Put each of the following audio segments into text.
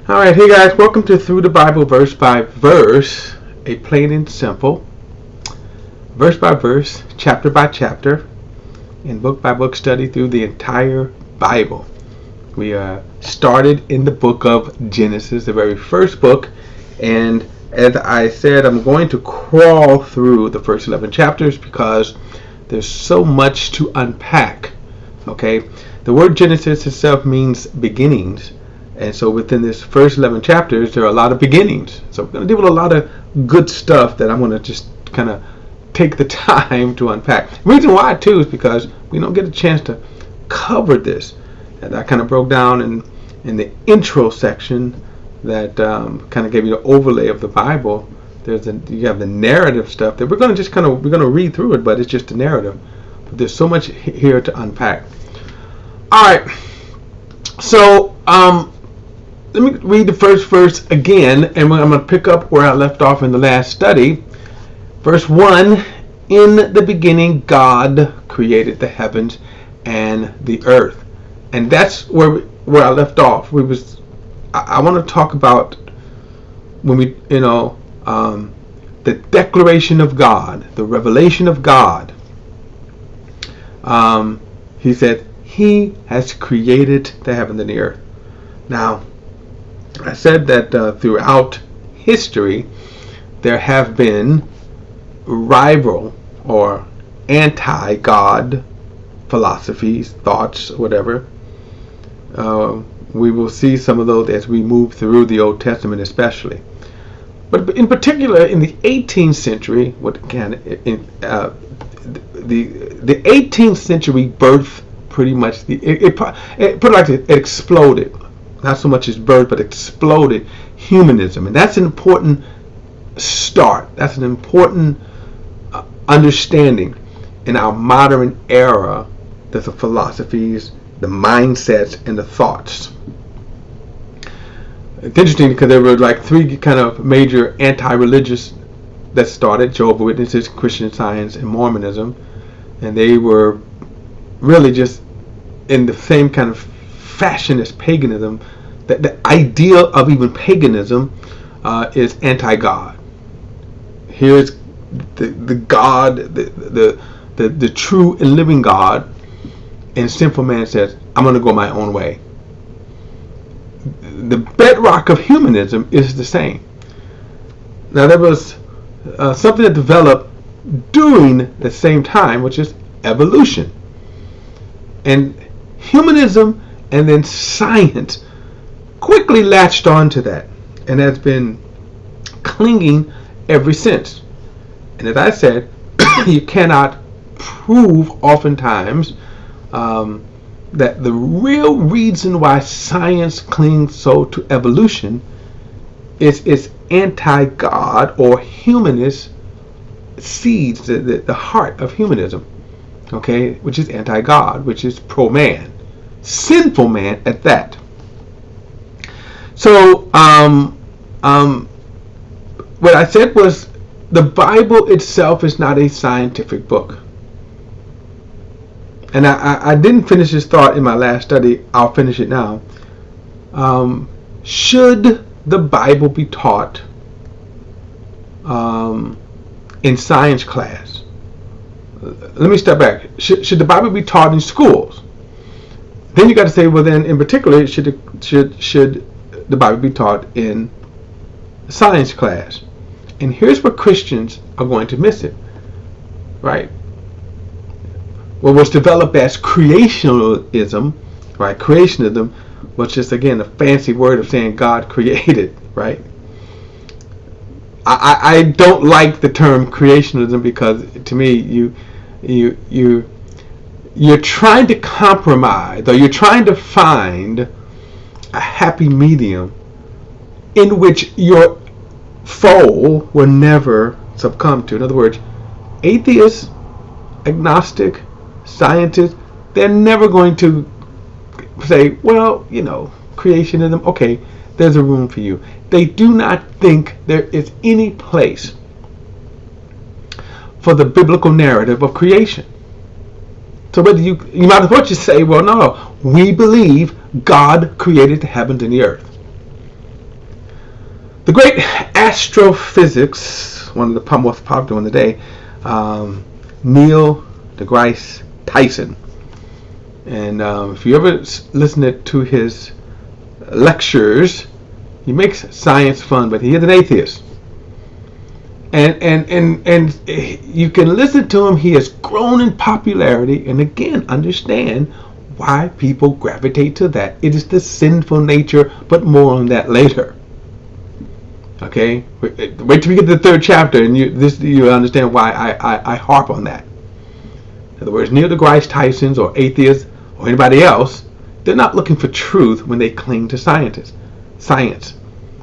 Alright, hey guys, welcome to Through the Bible Verse by Verse, a plain and simple, verse by verse, chapter by chapter, and book by book study through the entire Bible. We started in the book of Genesis, the very first book, and as I said, I'm going to crawl through the first 11 chapters because there's so much to unpack. Okay, the word Genesis itself means beginnings. And so within this first 11 chapters, there are a lot of beginnings. So we're going to deal with a lot of good stuff that I'm going to just kind of take the time to unpack. The reason why, too, is because we don't get a chance to cover this. And I kind of broke down in the intro section that kind of gave you the overlay of the Bible. You have the narrative stuff that we're going to read through it, but it's just a narrative. But there's so much here to unpack. All right. So, let me read the first verse again, and I'm going to pick up where I left off in the last study. Verse 1, in the beginning God created the heavens and the earth. And that's where I left off. I want to talk about when the declaration of God, the revelation of God. He said, He has created the heavens and the earth. Now, I said that throughout history, there have been rival or anti-God philosophies, thoughts, whatever. We will see some of those as we move through the Old Testament especially. But in particular, in the 18th century, the 18th century birth pretty much, it exploded. Not so much as birth, but exploded humanism. And that's an important start. That's an important understanding in our modern era. There's the philosophies, the mindsets, and the thoughts. It's interesting because there were like three kind of major anti-religious that started: Jehovah's Witnesses, Christian Science, and Mormonism. And they were really just in the same kind of fashion as paganism. That the ideal of even paganism is anti-God. Here's the God, the true and living God, and sinful man says, I'm going to go my own way. The bedrock of humanism is the same. Now there was something that developed during the same time, which is evolution. And humanism and then science quickly latched on to that and has been clinging ever since. And as I said, you cannot prove oftentimes that the real reason why science clings so to evolution is its anti-God or humanist seeds, the heart of humanism, okay, which is anti-God, which is pro-man, sinful man at that. So, what I said was the Bible itself is not a scientific book. And I didn't finish this thought in my last study. I'll finish it now. Should the Bible be taught in science class? Let me step back. Should the Bible be taught in schools? Then you got to say, well, then in particular, should the Bible be taught in science class? And here's where Christians are going to miss it, right? What was developed as creationism, right? Creationism was just, again, a fancy word of saying God created, right? I don't like the term creationism because to me, you're trying to compromise, or you're trying to find a happy medium in which your foe will never succumb to. In other words, atheists, agnostic, scientists, they're never going to say, well, creationism, okay, there's a room for you. They do not think there is any place for the biblical narrative of creation. So whether you might as well just say, well, no, we believe God created the heavens and the earth. The great astrophysics, one of the most popular one today, Neil deGrasse Tyson. And if you ever listen to his lectures, he makes science fun, but he is an atheist. And you can listen to him. He has grown in popularity, and again, understand why people gravitate to that. It is the sinful nature, but more on that later. Okay, wait till we get to the third chapter, and you understand why I harp on that. In other words, Neil deGrasse Tyson's or atheists or anybody else, they're not looking for truth when they cling to science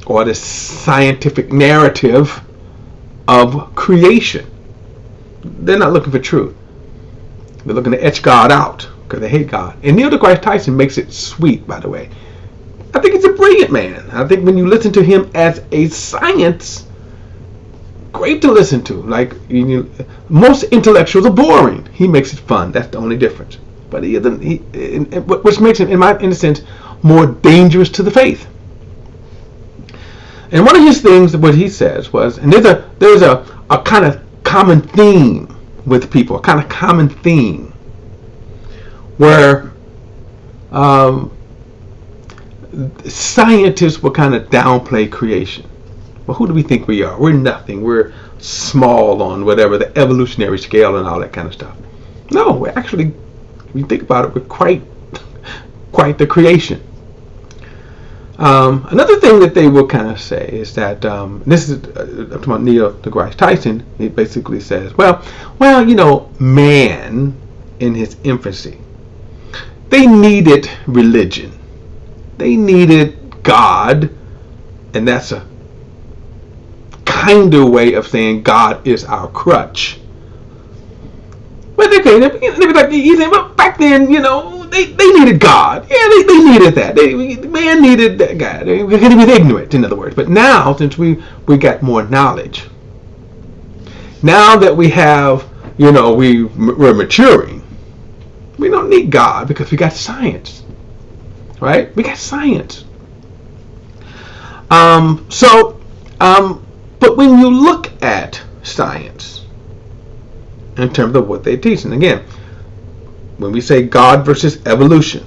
or the scientific narrative of creation. They're not looking for truth. They're looking to etch God out because they hate God. And Neil deGrasse Tyson makes it sweet, by the way. I think he's a brilliant man. I think when you listen to him as a science, great to listen to. Like, most intellectuals are boring. He makes it fun. That's the only difference. But which makes him, in a sense, more dangerous to the faith. And one of his things, what he says was, and there's a kind of common theme with people, a kind of common theme where scientists will kind of downplay creation. Well, who do we think we are? We're nothing. We're small on whatever, the evolutionary scale and all that kind of stuff. No, we're actually, when you think about it, we're quite the creation. Another thing that they will kind of say is that this is I'm talking about Neil deGrasse Tyson. He basically says, well, man in his infancy, they needed religion, they needed God, and that's a kinder way of saying God is our crutch. But okay, well, back then, they needed God. Yeah, they needed that. Man needed that God. He was ignorant, in other words. But now, since we got more knowledge, now that we have, we're maturing, we don't need God because we got science, right? We got science. But when you look at science, in terms of what they teach, and again, when we say God versus evolution,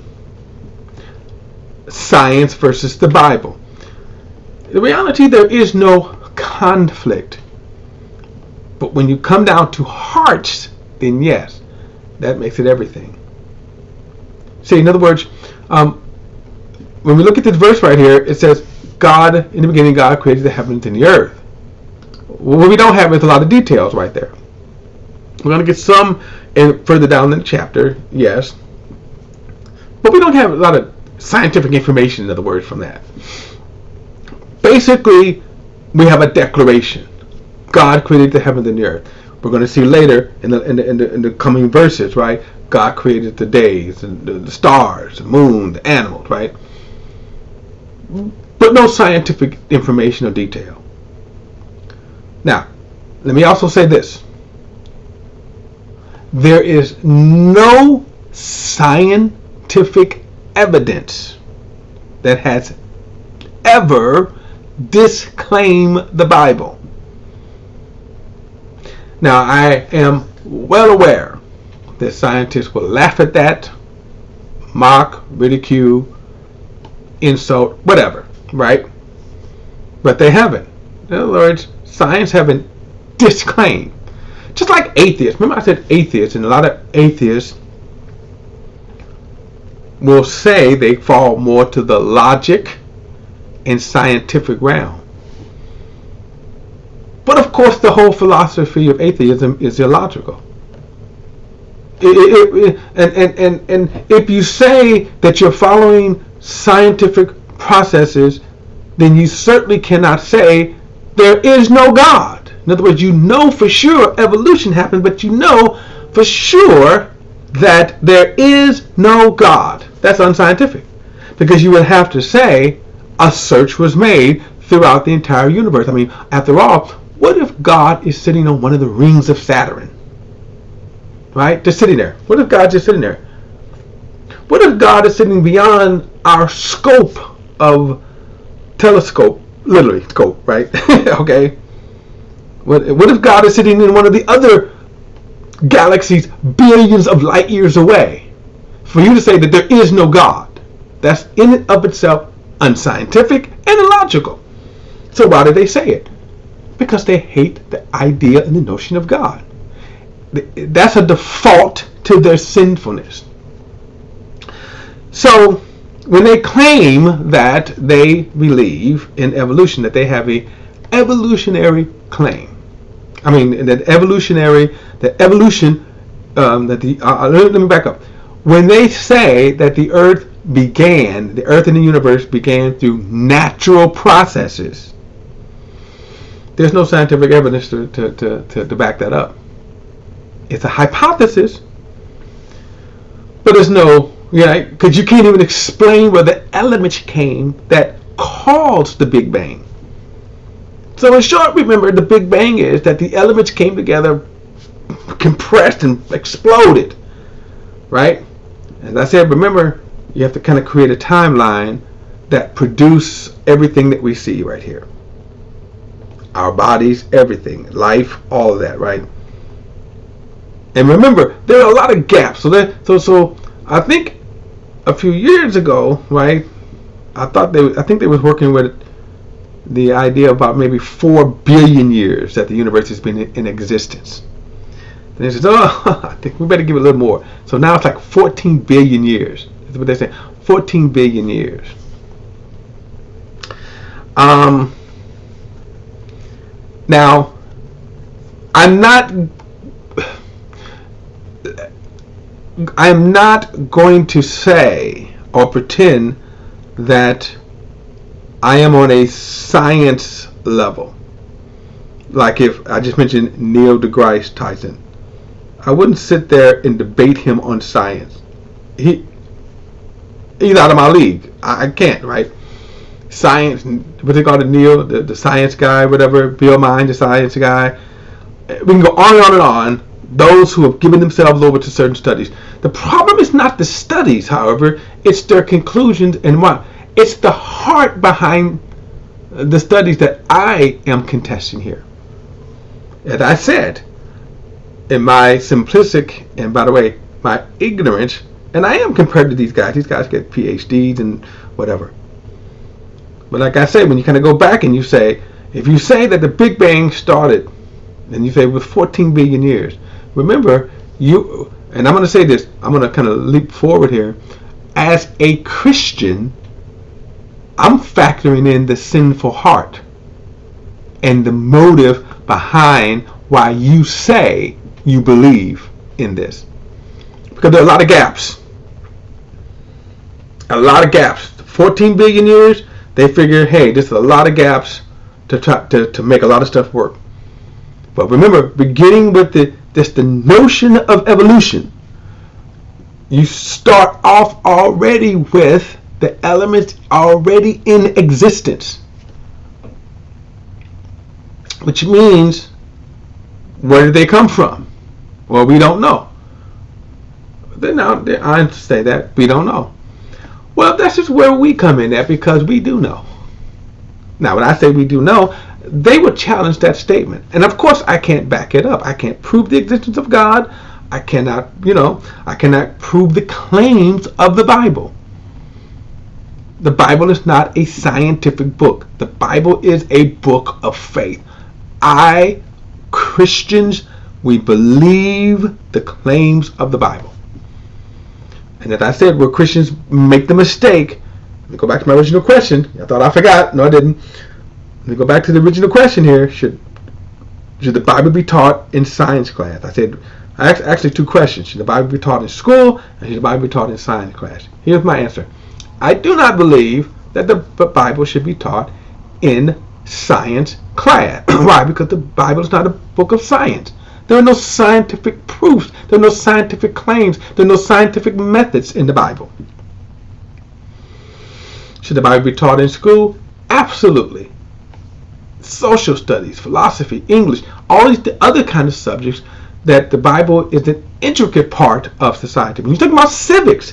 science versus the Bible, in reality there is no conflict. But when you come down to hearts, then yes, that makes it everything. See, in other words, when we look at this verse right here, it says, God, in the beginning, God created the heavens and the earth. What we don't have is a lot of details right there. We're going to get some further down in the chapter, yes. But we don't have a lot of scientific information, in other words, from that. Basically, we have a declaration. God created the heavens and the earth. We're going to see later in the coming verses, right? God created the days, and the stars, the moon, the animals, right? But no scientific information or detail. Now, let me also say this. There is no scientific evidence that has ever disclaimed the Bible. Now, I am well aware that scientists will laugh at that, mock, ridicule, insult, whatever, right? But they haven't. In other words, science haven't disclaimed. Just like atheists. Remember I said atheists, and a lot of atheists will say they fall more to the logic and scientific realm. But of course the whole philosophy of atheism is illogical. And if you say that you're following scientific processes, then you certainly cannot say there is no God. In other words, you know for sure evolution happened, but you know for sure that there is no God. That's unscientific. Because you would have to say a search was made throughout the entire universe. I mean, after all, what if God is sitting on one of the rings of Saturn? Right? Just sitting there. What if God's just sitting there? What if God is sitting beyond our scope of telescope literally scope, right? Okay. What if God is sitting in one of the other galaxies billions of light years away? For you to say that there is no God, that's in and of itself unscientific and illogical. So why do they say it? Because they hate the idea and the notion of God. That's a default to their sinfulness. So when they claim that they believe in evolution, that they have a evolutionary claim. I mean, that evolution, let me back up. When they say that the earth and the universe began through natural processes, there's no scientific evidence to back that up. It's a hypothesis, but there's no, because you can't even explain where the elements came that caused the Big Bang. So in short, remember, the Big Bang is that the elements came together, compressed, and exploded, right? As I said, remember, you have to kind of create a timeline that produce everything that we see right here. Our bodies, everything, life, all of that, right? And remember, there are a lot of gaps. So I think a few years ago, right? I think they was working with the idea about maybe 4 billion years that the universe has been in existence. Then they said, I think we better give it a little more. So now it's like 14 billion years. That's what they say. 14 billion years. Now, I'm not going to say or pretend that I am on a science level. Like if I just mentioned Neil deGrasse Tyson, I wouldn't sit there and debate him on science. He's out of my league. I can't, right? Science, what they call it, Neil, the science guy, whatever, Bill Mine, the science guy. We can go on and on and on. Those who have given themselves over to certain studies. The problem is not the studies, however, it's their conclusions and what. It's the heart behind the studies that I am contesting here. As I said, in my simplistic, and by the way, my ignorance, and I am compared to these guys. These guys get PhDs and whatever. But like I said, when you kind of go back and you say, if you say that the Big Bang started, and you say with 14 billion years, remember, and I'm going to say this, I'm going to kind of leap forward here. As a Christian, I'm factoring in the sinful heart and the motive behind why you say you believe in this. Because there are a lot of gaps. 14 billion years, they figure, hey, there's a lot of gaps to make a lot of stuff work. But remember, beginning with the notion of evolution, you start off already with the elements already in existence. Which means, where did they come from? Well, we don't know. I say that, we don't know. Well, that's just where we come in at, because we do know. Now, when I say we do know, they would challenge that statement. And of course, I can't back it up. I can't prove the existence of God. I cannot prove the claims of the Bible. The Bible is not a scientific book. The Bible is a book of faith. Christians, we believe the claims of the Bible. And as I said, where Christians make the mistake, let me go back to my original question. I thought I forgot. No, I didn't. Let me go back to the original question here. Should the Bible be taught in science class? I said, actually 2 questions. Should the Bible be taught in school, and should the Bible be taught in science class? Here's my answer. I do not believe that the Bible should be taught in science class. Why? Because the Bible is not a book of science. There are no scientific proofs. There are no scientific claims. There are no scientific methods in the Bible. Should the Bible be taught in school? Absolutely. Social studies, philosophy, English, all these other kind of subjects that the Bible is an intricate part of society. When you talk about civics,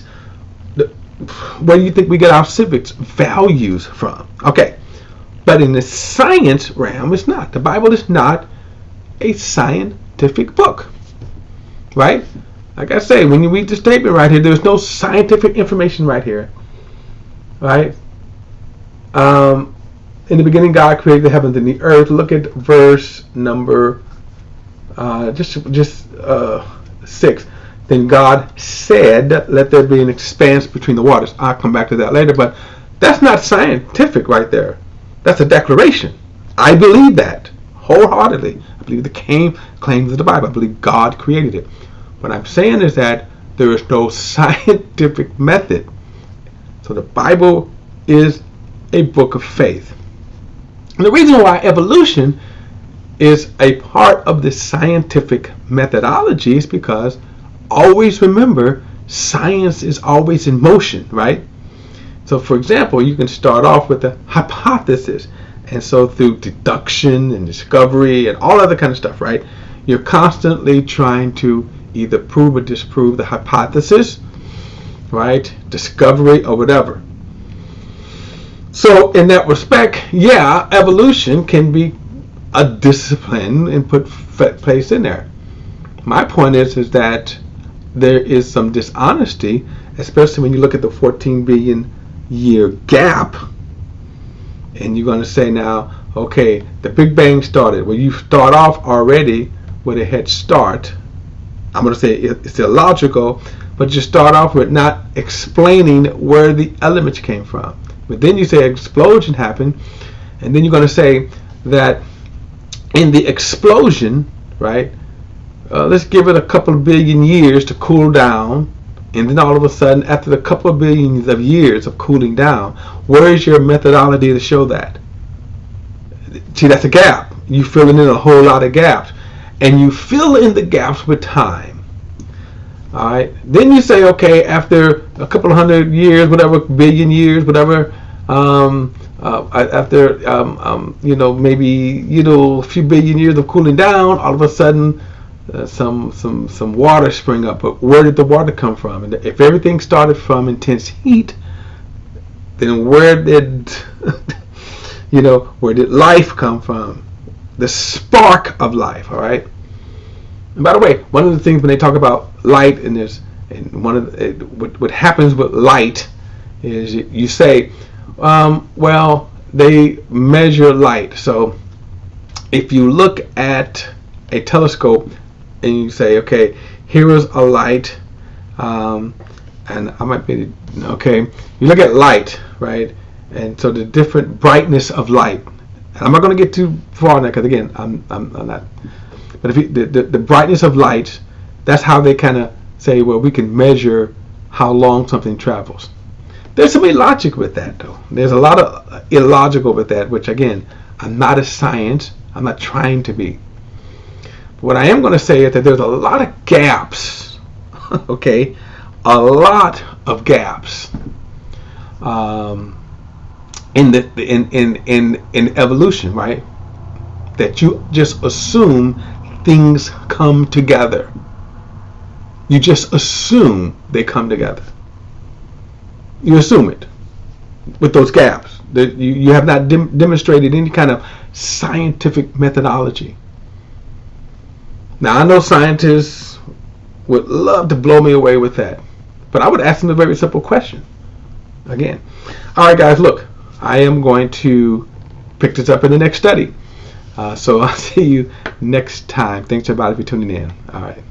where do you think we get our civics values from? Okay, But in the science realm, it's not. The Bible is not a scientific book, right? Like I say, when you read the statement right here, there's no scientific information right here, right? In the beginning, God created the heavens and the earth. Look at verse number 6. Then God said, "Let there be an expanse between the waters." I'll come back to that later, but that's not scientific right there. That's a declaration. I believe that wholeheartedly. I believe the claims of the Bible. I believe God created it. What I'm saying is that there is no scientific method. So the Bible is a book of faith. And the reason why evolution is a part of the scientific methodology is because always remember, science is always in motion, right? So for example, you can start off with a hypothesis, and so through deduction and discovery and all other kind of stuff, right? You're constantly trying to either prove or disprove the hypothesis, right? Discovery or whatever. So in that respect, yeah, evolution can be a discipline and put place in there. My point is that there is some dishonesty, especially when you look at the 14 billion year gap, and you're going to say now, okay, the Big Bang started. Well, you start off already with a head start. I'm going to say it's illogical, but you start off with not explaining where the elements came from. But then you say explosion happened, and then you're going to say that in the explosion, right, let's give it a couple of billion years to cool down, and then all of a sudden, after a couple of billions of years of cooling down, where is your methodology to show that? See, that's a gap. You're filling in a whole lot of gaps, and you fill in the gaps with time. All right. Then you say, okay, after a couple of hundred years, whatever, billion years, whatever, after maybe a few billion years of cooling down, all of a sudden some water spring up. But where did the water come from? And if everything started from intense heat, then where did where did life come from? The spark of life. All right. And by the way, one of the things when they talk about light, what happens with light is you say, well, they measure light. So if you look at a telescope and you say, okay, here is a light, and I might be, okay, you look at light, right? And so the different brightness of light, and I'm not going to get too far on that because again, I'm not. But if the brightness of light, that's how they kind of say, well, we can measure how long something travels. There's some illogic with that, though. There's a lot of illogical with that, which again, I'm not a science. I'm not trying to be. But what I am going to say is that there's a lot of gaps. Okay, a lot of gaps in evolution, right? That you just assume things come together. You just assume they come together. You assume it with those gaps. You have not demonstrated any kind of scientific methodology. Now, I know scientists would love to blow me away with that, but I would ask them a very simple question. Again, all right, guys, look, I am going to pick this up in the next study. So I'll see you next time. Thanks, everybody, for tuning in. All right.